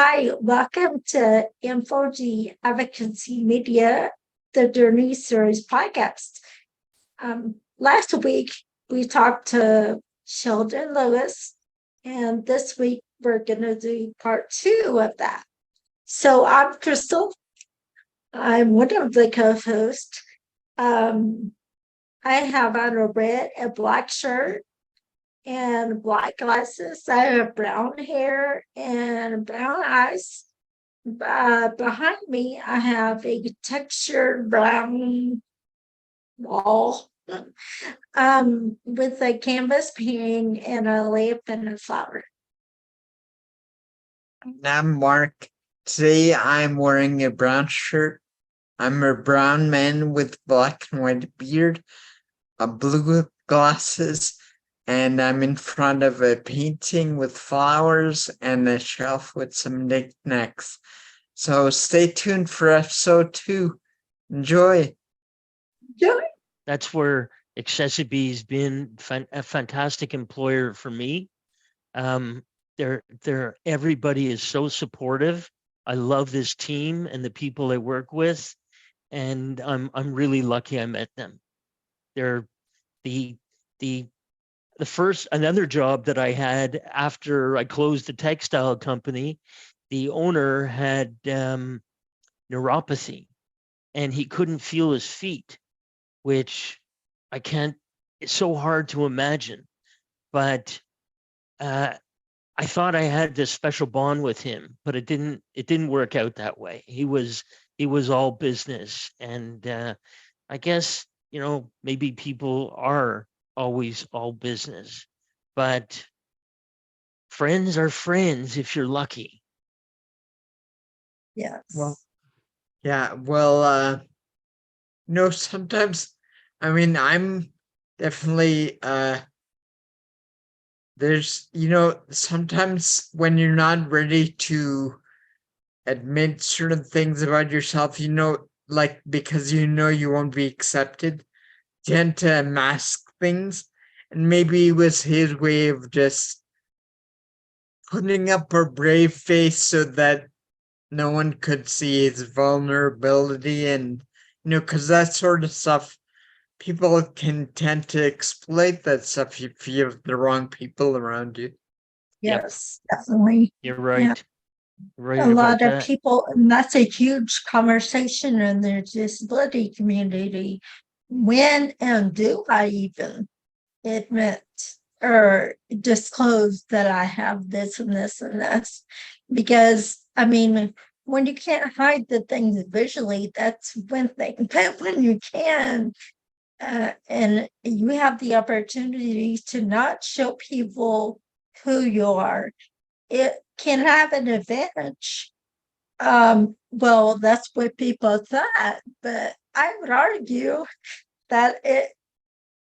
Hi, welcome to Info-G Advocacy Media, the Journey Series podcast. Last week, we talked to Sheldon Lewis, and this week we're going to do part two of that. So I'm Crystal. I'm one of the co-hosts. I have on a black shirt, and black glasses. I have brown hair and brown eyes. Behind me, I have a textured brown wall with a canvas painting and a lamp and a flower. I'm Mark. Today I'm wearing a brown shirt. I'm a brown man with black and white beard, blue glasses, and I'm in front of a painting with flowers and a shelf with some knickknacks. So stay tuned for episode 2. Enjoy. That's where Accessibee's been a fantastic employer for me. Everybody is so supportive. I love this team and the people I work with, and I'm really lucky I met them. They're another job that I had after I closed the textile company. The owner had neuropathy, and he couldn't feel his feet, which it's so hard to imagine. But I thought I had this special bond with him, but it didn't work out that way. He was all business. And I guess, maybe people are always all business, but friends are friends if you're lucky. Yes. Well, yeah, sometimes, I'm definitely, sometimes when you're not ready to admit certain things about yourself, because you won't be accepted, tend to mask things. And maybe it was his way of just putting up a brave face so that no one could see his vulnerability. And, because that sort of stuff, people can tend to exploit that stuff if you have the wrong people around you. Yes, definitely. You're right. Yeah. Right. A lot of people, and that's a huge conversation in the disability community. When and do I even admit or disclose that I have this and this and this? Because, when you can't hide the things visually, that's one thing. But when you can, and you have the opportunity to not show people who you are, it can have an advantage. Well, that's what people thought, but I would argue that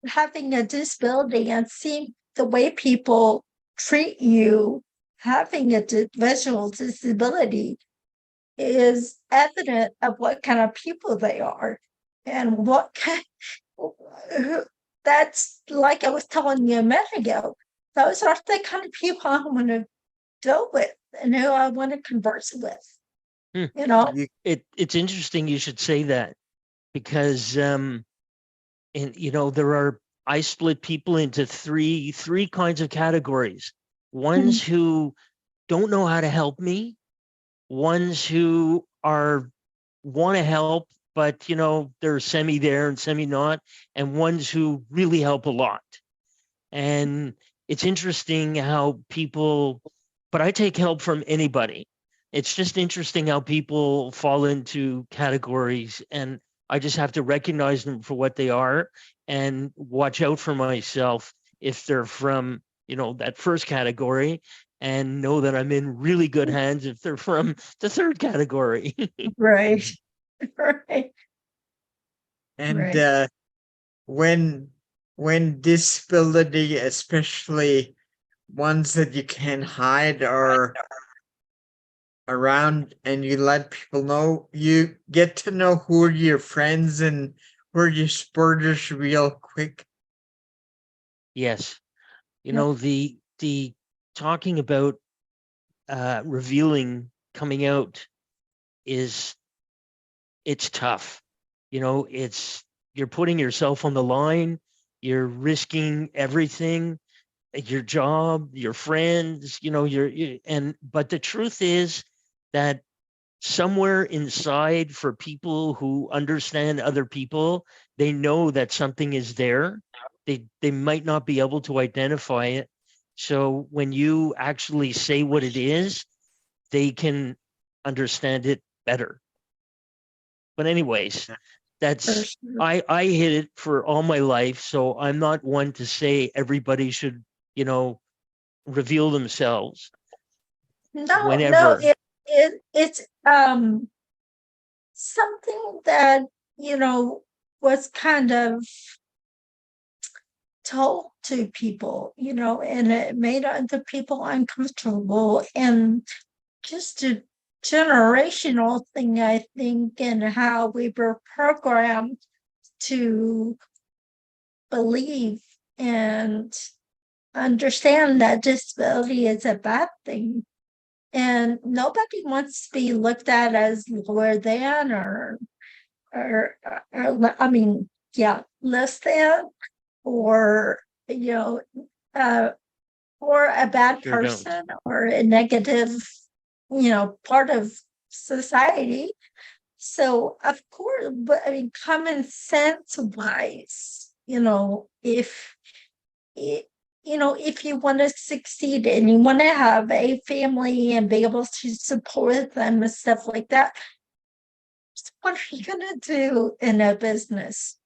having a disability and seeing the way people treat you, having a visual disability, is evident of what kind of people they are and what kind. That's like I was telling you a minute ago. Those are the kind of people I want to deal with and who I want to converse with. It's interesting you should say that, because I split people into three kinds of categories. Ones who don't know how to help me, ones who want to help, but they're semi there and semi not, and ones who really help a lot. And it's interesting how but I take help from anybody. It's just interesting how people fall into categories, and I just have to recognize them for what they are and watch out for myself if they're from, that first category, and know that I'm in really good hands if they're from the third category. Right. Right. And right. When disability, especially ones that you can't hide, are around and you let people know, you get to know who are your friends and who are your supporters real quick. Yes. The talking about revealing coming out is, it's tough. You know, you're putting yourself on the line, you're risking everything, your job, your friends, you know, but the truth is that somewhere inside, for people who understand other people, they know that something is there. They might not be able to identify it. So when you actually say what it is, they can understand it better. But anyways, For that's, sure. I hit it for all my life, so I'm not one to say everybody should, you know, reveal themselves No, whenever. it's something that, you know, was kind of told to people, you know, and it made other people uncomfortable, and just a generational thing, I think, and how we were programmed to believe and understand that disability is a bad thing. And nobody wants to be looked at as lower than or I mean, yeah, less than, or, you know, uh, or a bad Sure don't. person or a negative, you know, part of society. So of course, but I mean, common sense wise, you know, if it, you know, if you want to succeed and you want to have a family and be able to support them and stuff like that, what are you going to do in a business?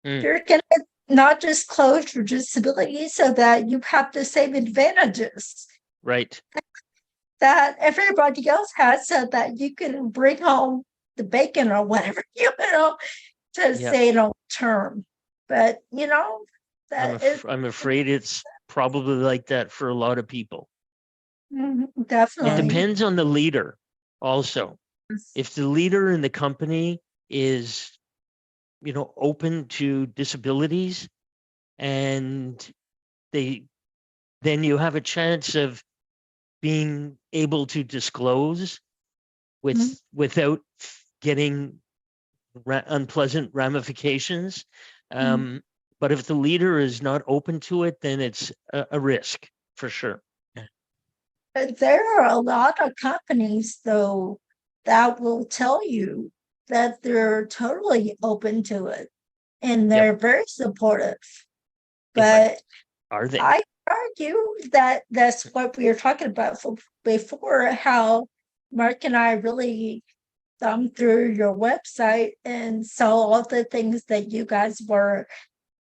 Mm, You're going to not just close your disability so that you have the same advantages right. that everybody else has, so that you can bring home the bacon or whatever, you know, to Yeah. say long term. But, you know, that is I'm afraid it's probably like that for a lot of people. It definitely. depends on the leader also. If the leader in the company is, you know, open to disabilities, and they, then you have a chance of being able to disclose Mhm. without getting unpleasant ramifications. Mhm. But if the leader is not open to it, then it's a risk for sure. But there are a lot of companies, though, that will tell you that they're totally open to it and Yep. they're very supportive. Yeah, but But are they? I argue that that's what we were talking about before, how Mark and I really thumbed through your website and saw all the things that you guys were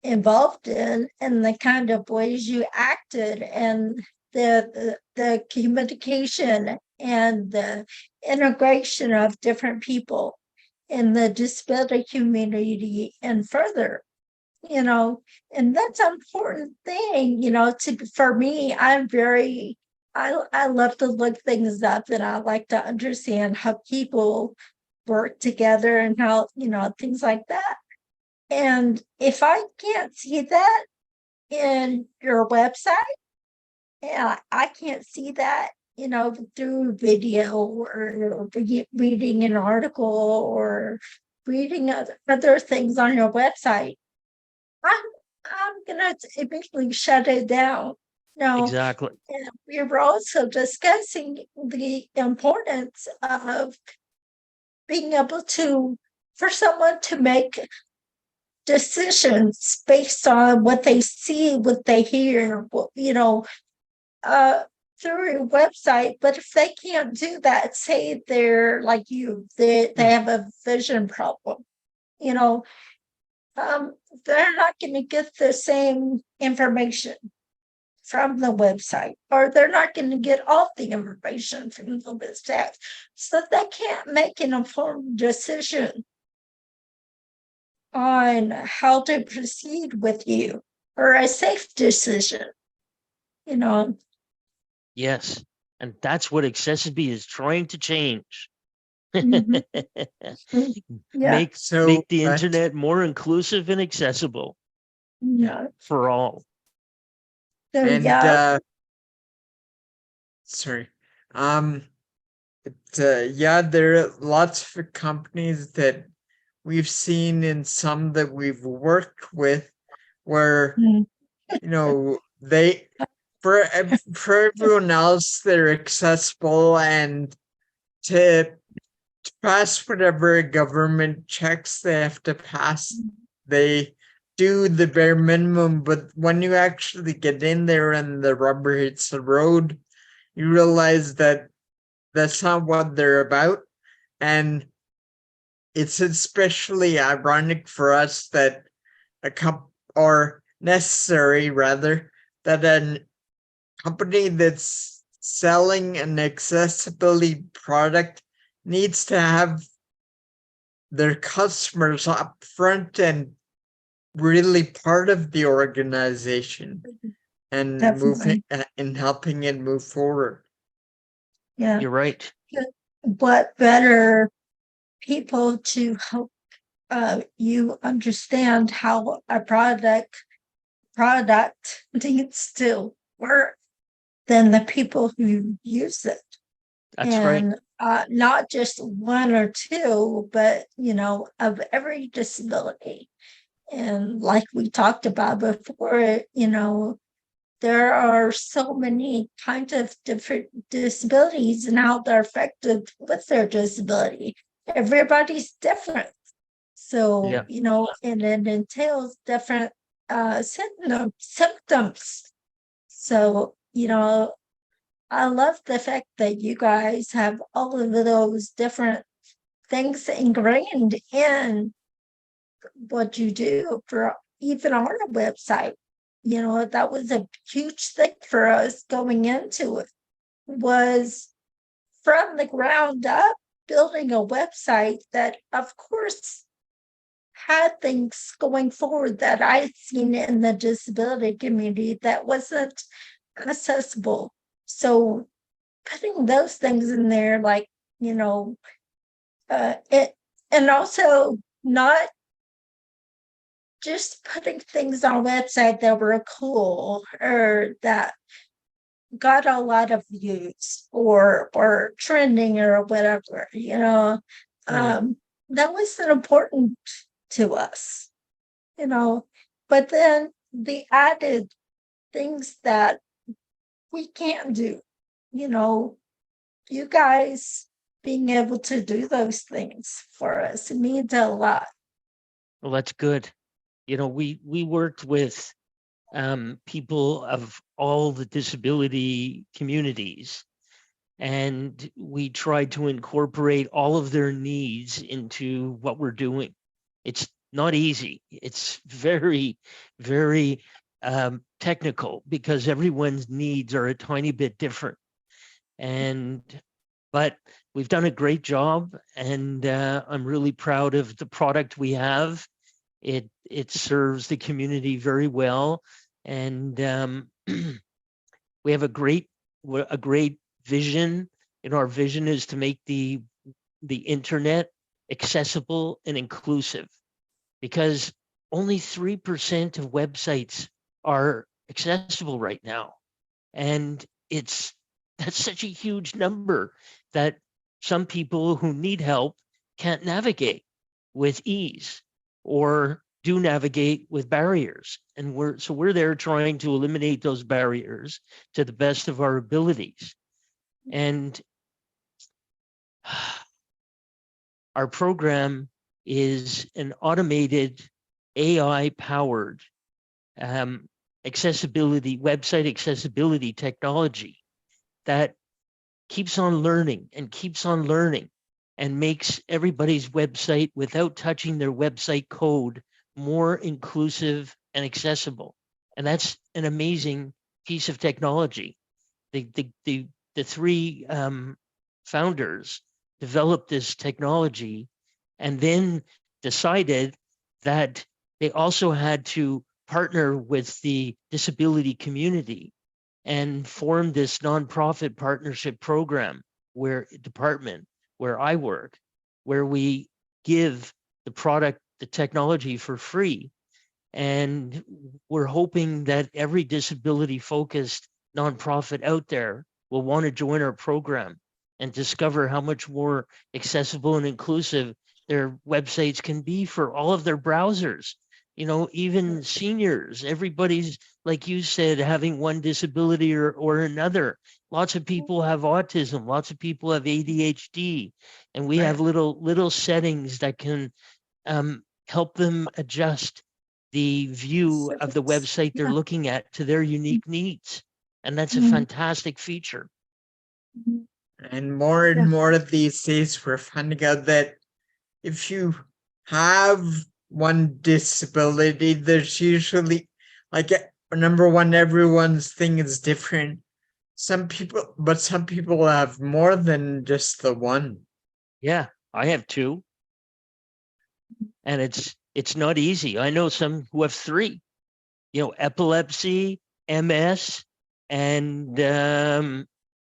involved in and the kind of ways you acted, and the communication and the integration of different people in the disability community and further, you know, and that's an important thing, you know, to for me. I love to look things up, and I like to understand how people work together and how, you know, things like that. And if I can't see that in your website, yeah, I can't see that, you know, through video or reading an article or reading other things on your website, I'm I'm gonna eventually shut it down. No, Exactly. and we were also discussing the importance of being able to, for someone to make decisions based on what they see, what they hear, you know, uh, through a website. But if they can't do that, say they're like you, they Mm, have a vision problem, you know, um, they're not going to get the same information from the website, or they're not going to get all the information from the website, so they can't make an informed decision on how to proceed with you, or a safe decision, you know. yes. And that's what accessibility is trying to change. Mhm. Yeah, make So, make the internet more inclusive and accessible yeah. for all. So and yeah, sorry. Um, Yeah, there are lots of companies that we've seen and some that we've worked with where, Mm. they, for everyone else, they're accessible, and to pass whatever government checks they have to pass, they do the bare minimum. But when you actually get in there and the rubber hits the road, you realize that that's not what they're about. And it's especially ironic for us that or necessary rather, that a company that's selling an accessibility product needs to have their customers up front and really part of the organization and moving Definitely. and helping it move forward. Yeah. You're right. What better people to help you understand how a product needs to work than the people who use it. That's right. And not just one or two, but of every disability. And like we talked about before, there are so many kinds of different disabilities and how they're affected with their disability. Everybody's different. So, Yeah. and it entails different symptoms. So, I love the fact that you guys have all of those different things ingrained in what you do for even our website. That was a huge thing for us going into it, was from the ground up building a website that of course had things going forward that I'd seen in the disability community that wasn't accessible. So putting those things in there, like, it, and also not just putting things on a website that were cool or that got a lot of views or trending or whatever, Mhm. that wasn't important to us, but then the added things that we can't do, you know, you guys being able to do those things for us, it means a lot. Well, that's good. We worked with people of all the disability communities, and we tried to incorporate all of their needs into what we're doing. It's not easy. It's very, very technical because everyone's needs are a tiny bit different. But we've done a great job, and I'm really proud of the product we have. It serves the community very well, and we have a great vision. And our vision is to make the internet accessible and inclusive, because only 3% of websites are accessible right now, and that's such a huge number that some people who need help can't navigate with ease, or do navigate with barriers. And we're there trying to eliminate those barriers to the best of our abilities. And our program is an automated AI powered website accessibility technology that keeps on learning and keeps on learning, and makes everybody's website, without touching their website code, more inclusive and accessible. And that's an amazing piece of technology. The three founders developed this technology, and then decided that they also had to partner with the disability community, and formed this nonprofit partnership program department where I work, where we give the technology for free. And we're hoping that every disability focused nonprofit out there will want to join our program, and discover how much more accessible and inclusive their websites can be for all of their browsers. You know, even seniors, everybody's, like you said, having one disability or another. Lots of people have autism, lots of people have ADHD, and we have Right. little settings that can help them adjust the view of the website they're Yeah. looking at to their unique needs. And that's a Mhm. fantastic feature. And more these days, we're finding out that if you have one disability, there's usually like number one, everyone's thing is different. Some people have more than just the one. Yeah, I have two, and it's not easy. I know some who have three, you know, epilepsy, MS, and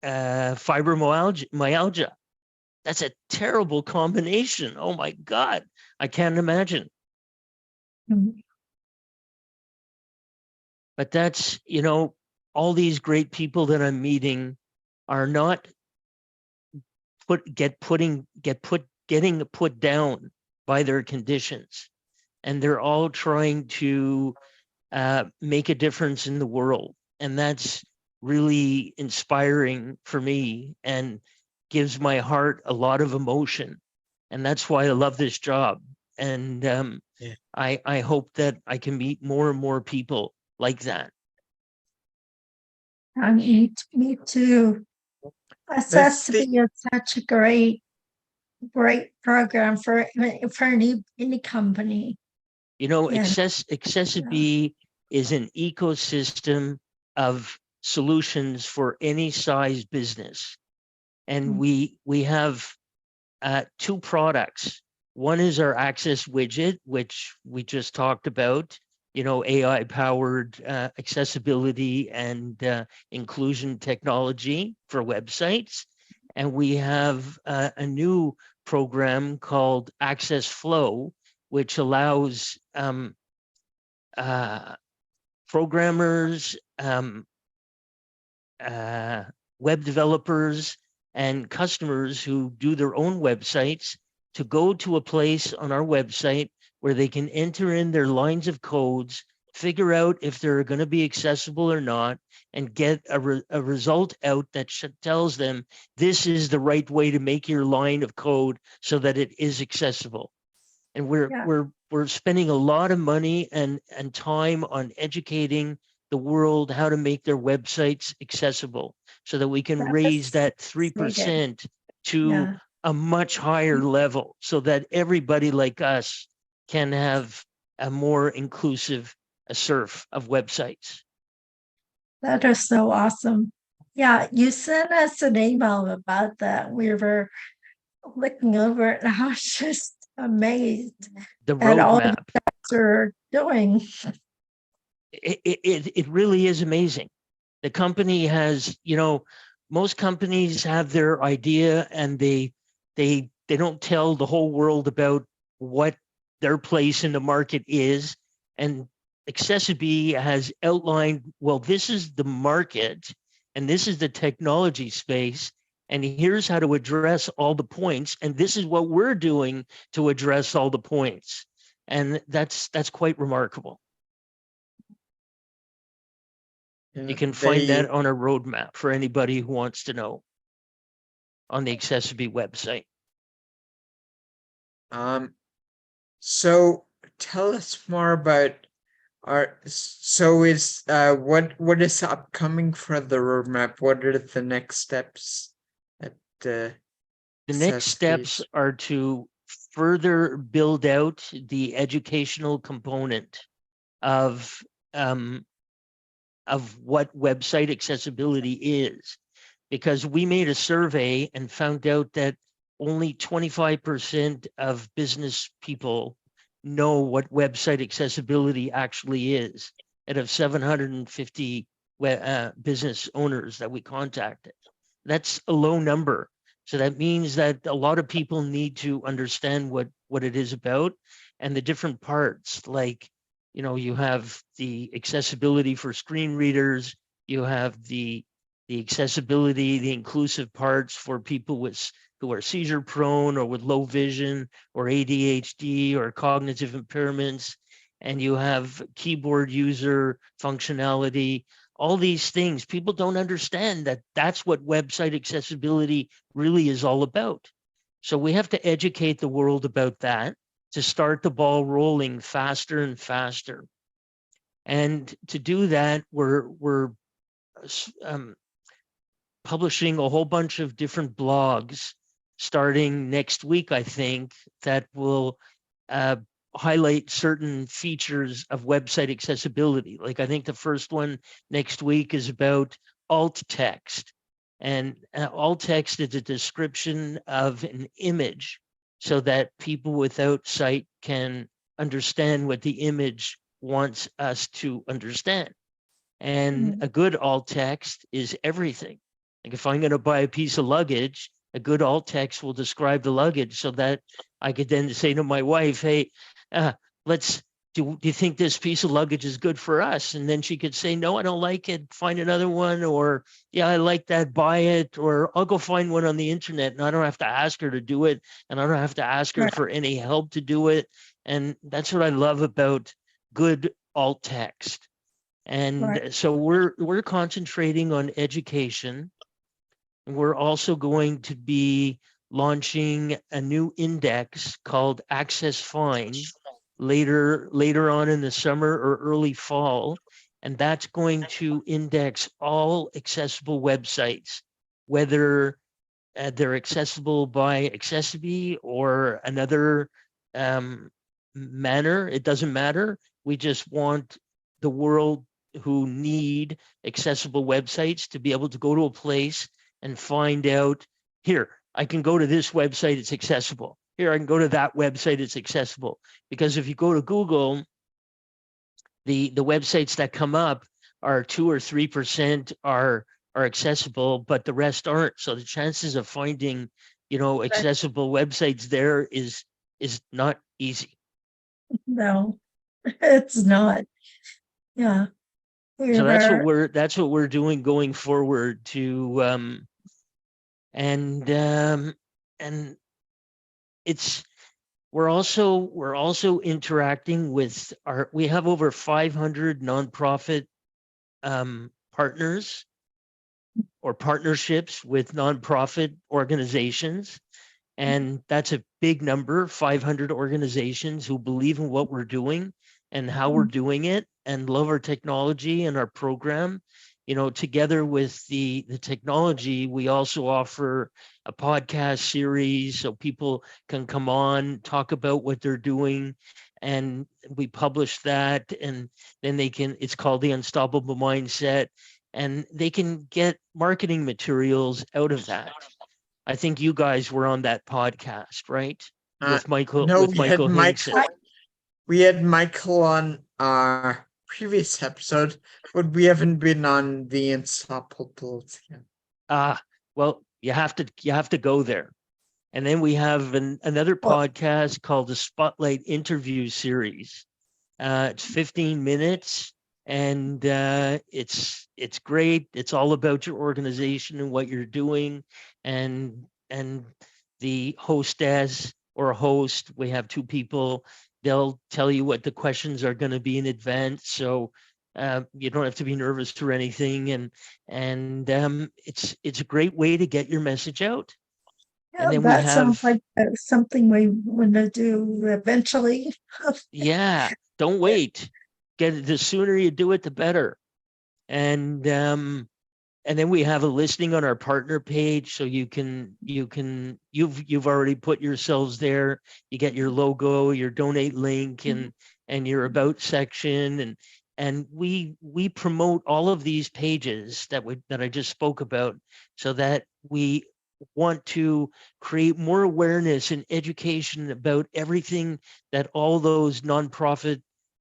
fibromyalgia. That's a terrible combination. Oh my God, I can't imagine. Mhm. But that's, you know, all these great people that I'm meeting are not getting put down by their conditions, and they're all trying to make a difference in the world, and that's really inspiring for me and gives my heart a lot of emotion, and that's why I love this job. And Yeah. I hope that I can meet more and more people like that. And me too. That's the SSB is such a great program for any company. You know, And yeah, Accessibility is an ecosystem of solutions for any size business. And we have two products. One is our Access widget, which we just talked about, you know, AI powered accessibility and inclusion technology for websites. And we have a new program called Access Flow, which allows uh, programmers, uh, web developers, and customers who do their own websites to go to a place on our website where they can enter in their lines of codes, figure out if they're going to be accessible or not, and get a result out that tells them this is the right way to make your line of code so that it is accessible. And yeah, we're spending a lot of money and time on educating the world how to make their websites accessible so that we can that raise was that exciting. 3% to Yeah, a much higher level so that everybody like us can have a more inclusive surf of websites. that is so awesome. Yeah, you sent us an email about that. We were looking over it, and I was just amazed The at all you roadmap, guys are doing. it really is amazing. The company has, you know, most companies have their idea and they don't tell the whole world about what their place in the market is. And Accessibility has outlined, well, this is the market and this is the technology space, and here's how to address all the points, and this is what we're doing to address all the points. And that's quite remarkable. You can find that they on a roadmap for anybody who wants to know on the Accessibility website. um so tell us more about what is upcoming for the roadmap? What are the next steps at the The next steps Accessibility? are to further build out the educational component of um, of what website accessibility is, because we made a survey and found out that only 25% of business people know what website accessibility actually is out of 750 business owners that we contacted. That's a low number. So that means that a lot of people need to understand what it is about and the different parts, like, you know, you have the accessibility for screen readers, you have the the accessibility, the inclusive parts for people who are seizure prone or with low vision or ADHD or cognitive impairments. And you have keyboard user functionality, all these things. People don't understand that that's what website accessibility really is all about. So we have to educate the world about that to start the ball rolling faster and faster. And to do that, we're publishing a whole bunch of different blogs starting next week, I think, that will highlight certain features of website accessibility. Like I think the first one next week is about alt text. And alt text is a description of an image so that people without sight can understand what the image wants us to understand. And a good alt text is everything. Like if I'm going to buy a piece of luggage, a good alt text will describe the luggage so that I could then say to my wife, hey, do you think this piece of luggage is good for us? And then she could say, no, I don't like it. Find another one. Or, yeah, I like that. Buy it. Or I'll go find one on the internet and I don't have to ask her to do it. And I don't have to ask her for any help to do it. And that's what I love about good alt text. And so we're concentrating on education. We're also going to be launching a new index called Access Find later on in the summer or early fall. And that's going to index all accessible websites, whether they're accessible by Accessibility or another manner. It doesn't matter. We just want the world who need accessible websites to be able to go to a place and find out, here, I can go to this website, it's accessible. Here, I can go to that website, it's accessible. Because if you go to Google, the websites that come up are 2 or 3% are accessible, but the rest aren't. So the chances of finding, accessible websites there is not easy. No, it's not. Yeah. So that's what we're doing going forward to and it's we're also interacting with we have over 500 nonprofit partners or partnerships with nonprofit organizations. And that's a big number, 500 organizations who believe in what we're doing and how we're doing it and love our technology and our program. Together with the technology, we also offer a podcast series so people can come on, talk about what they're doing, and we publish that, and then it's called The Unstoppable Mindset, and they can get marketing materials out of that. I think you guys were on that podcast, right? With Michael. No, with Michael Hinson. We had Michael on our previous episode, but we haven't been on the Unstoppable yet. Well, you have to go there. And then we have another podcast called the Spotlight Interview Series. It's 15 minutes. And it's great. It's all about your organization and what you're doing, and the hostess or host. We have 2 people. They'll tell you what the questions are going to be in advance, so you don't have to be nervous or anything. And it's a great way to get your message out. Yeah, and then sounds like something we want to do eventually. Yeah, don't wait. The sooner you do it, the better. And then we have a listing on our partner page, so you've already put yourselves there. You get your logo, your donate link, and your about section, and we promote all of these pages that I just spoke about, so that we want to create more awareness and education about everything that all those nonprofit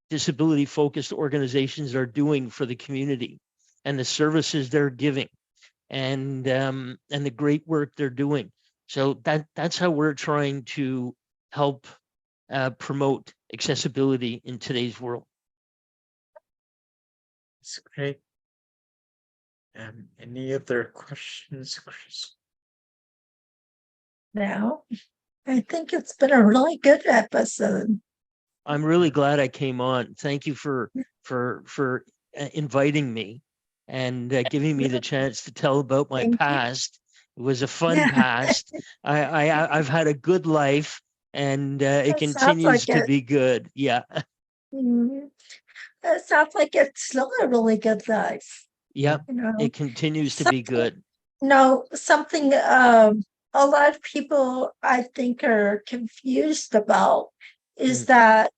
disability focused organizations are doing for the community and the services they're giving, and the great work they're doing. So that's how we're trying to help promote accessibility in today's world. That's great. Any other questions, Chris? Now, I think it's been a really good episode. I'm really glad I came on. Thank you for inviting me and giving me the chance to tell about my Thank you. past. It was a fun Yeah. past. I've had a good life, and it It sounds continues like to it. be good. Yeah, Mhm. It sounds like it's still a really good life. yeah. You know, It continues to be something, good. something a lot of people I think are confused about is Mm. that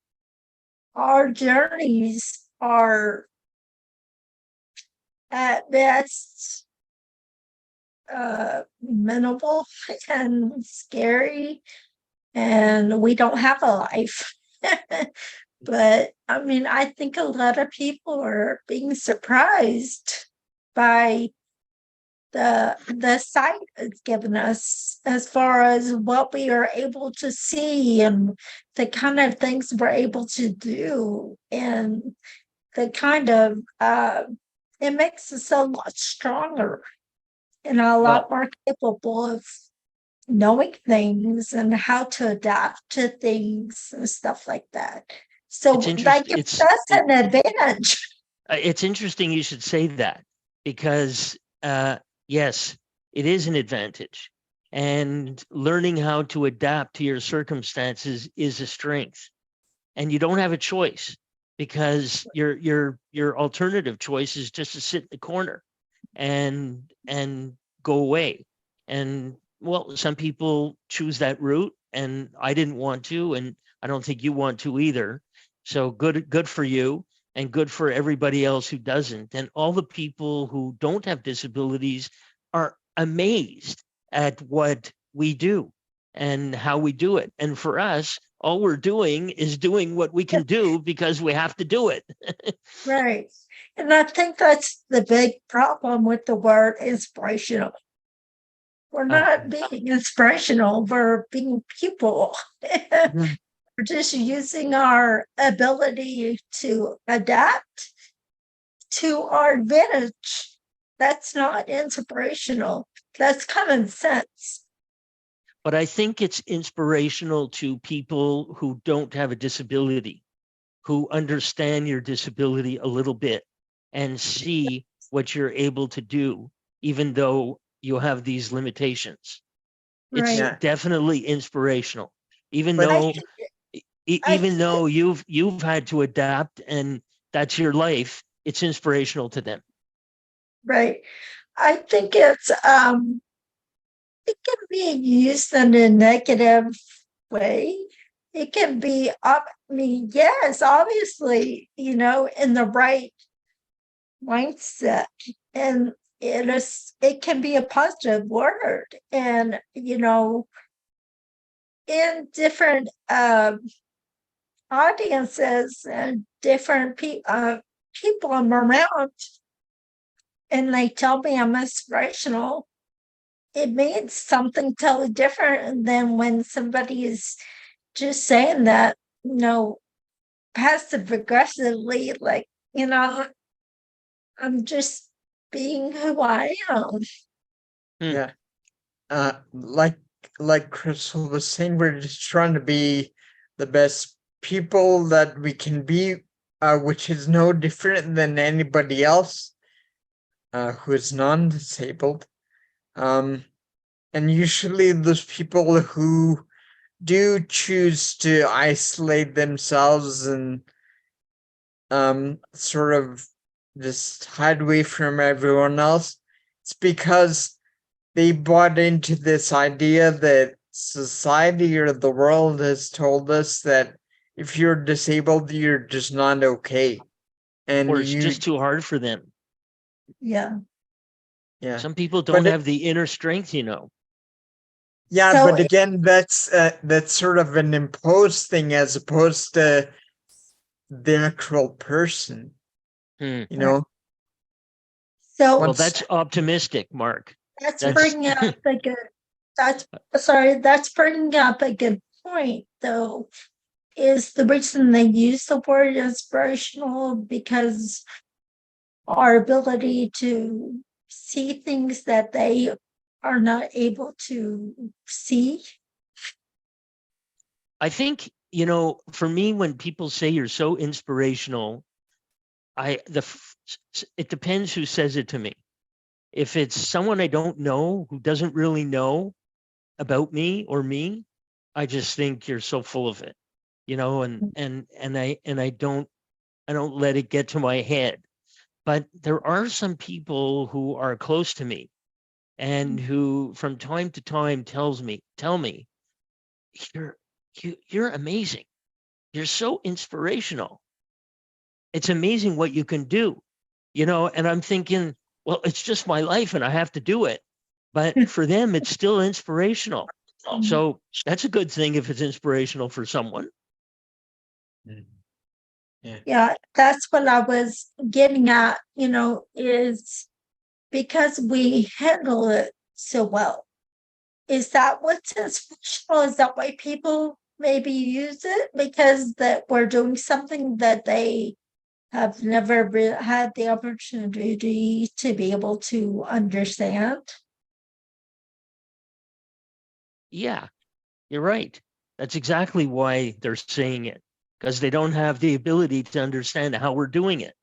our journeys are at best minimal and scary, and we don't have a life. But I mean, I think a lot of people are being surprised by the sight it's given us as far as what we are able to see and the kind of things we're able to do, and the kind of it makes us a lot stronger and a lot Well, more capable of knowing things and how to adapt to things and stuff like that. it's So that interesting. gives us an advantage. It's interesting you should say that because yes, it is an advantage, and learning how to adapt to your circumstances is a strength, and you don't have a choice because your alternative choice is just to sit in the corner and go away. And well, some people choose that route, and I didn't want to, and I don't think you want to either. So good for you, and good for everybody else who doesn't. And all the people who don't have disabilities are amazed at what we do and how we do it. And for us, all we're doing is doing what we can do because we have to do it. Right. And I think that's the big problem with the word inspirational. We're Uh, not being inspirational, we're being people. Yeah. We're just using our ability to adapt to our advantage. That's not inspirational. That's common sense. but I think it's inspirational to people who don't have a disability, who understand your disability a little bit and see what you're able to do, even though you have these limitations. It's Right. Yeah. definitely inspirational, even But I though think, I even think, though you've had to adapt and that's your life, it's inspirational to them. right. I think it can be used in a negative way. It can be, I mean, yes, obviously, in the right mindset. And it can be a positive word. And, in different audiences and different people I'm around, and they tell me I'm inspirational, it means something totally different than when somebody is just saying that, passive aggressively, like, I'm just being who I am. Yeah. Like Crystal was saying, we're just trying to be the best people that we can be, which is no different than anybody else who is non-disabled. And usually those people who do choose to isolate themselves and sort of just hide away from everyone else, it's because they bought into this idea that society or the world has told us that if you're disabled, you're just not okay. And Or it's just too hard for them. Yeah. yeah, Some people don't but have the inner strength, yeah, So but again, that's sort of an imposed thing as opposed to the actual person, Hmm. you know. so Well, Once, that's optimistic, Mark. that's That's bringing up a good that's bringing up a good point, though. Is the reason they use the word inspirational because our ability to see things that they are not able to see. I think, for me, when people say you're so inspirational, it depends who says it to me. If it's someone I don't know who doesn't really know about me or me, I just think you're so full of it, and I don't let it get to my head. But there are some people who are close to me and who from time to time tell me, you're amazing. You're so inspirational. It's amazing what you can do, and I'm thinking, well, it's just my life and I have to do it. But for them, it's still inspirational. So that's a good thing if it's inspirational for someone. Yeah, that's what I was getting at, is because we handle it so well. Is that what's inspirational? Is that why people maybe use it? Because that we're doing something that they have never had the opportunity to be able to understand? Yeah, you're right. That's exactly why they're saying it, because they don't have the ability to understand how we're doing it.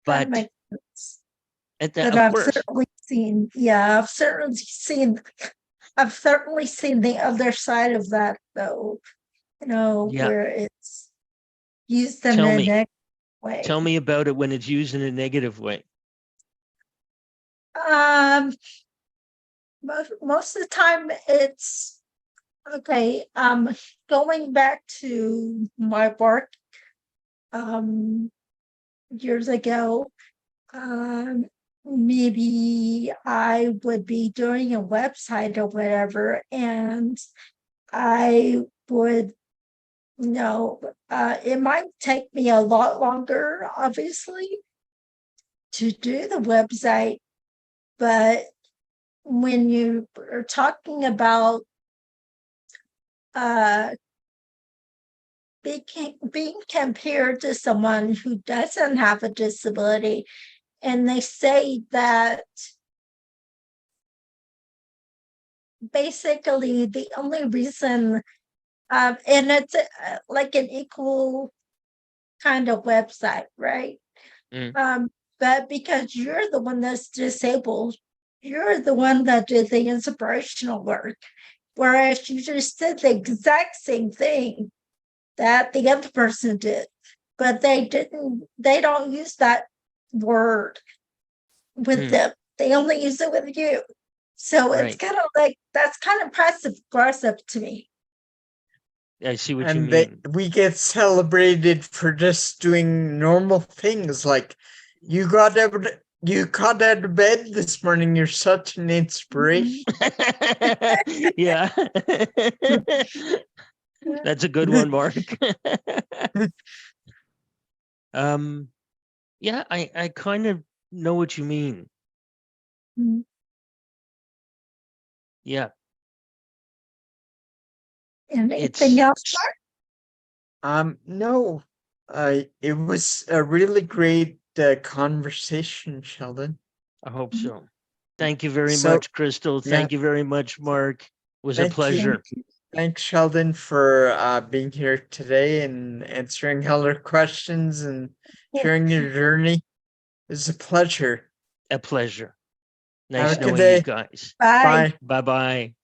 That But makes sense. of I've course, certainly seen, I've certainly seen the other side of that, though, yeah. where it's used in Tell a me, negative way. tell me about it when it's used in a negative way. Um, most of the time it's okay. Going back to my work, years ago, um, maybe I would be doing a website or whatever, and I would, it might take me a lot longer, obviously, to do the website, but when you are talking about uh being compared to someone who doesn't have a disability, and they say that basically the only reason, and it's like an equal kind of website, right? Mm. But because you're the one that's disabled, you're the one that did the inspirational work, whereas you just did the exact same thing that the other person did, but they don't use that word with them. They only use it with you. So it's Right. kind of like, that's kind of passive aggressive to me. I see what you And mean. we get celebrated for just doing normal things like you got out of bed this morning. You're such an inspiration. Yeah. That's a good one, Mark. Yeah, I kind of know what you mean. Mhm. Yeah. Anything else, No. It was a really great conversation, Sheldon. I hope Mark? so. Thank you very So, much, Crystal. yeah, Thank you very much, Mark. It was a thank you. pleasure. Thanks, Sheldon, for being here today and answering all our questions and sharing your journey. It's a pleasure. A pleasure. Have Nice a good knowing you day. guys. Bye. Bye. Bye-bye.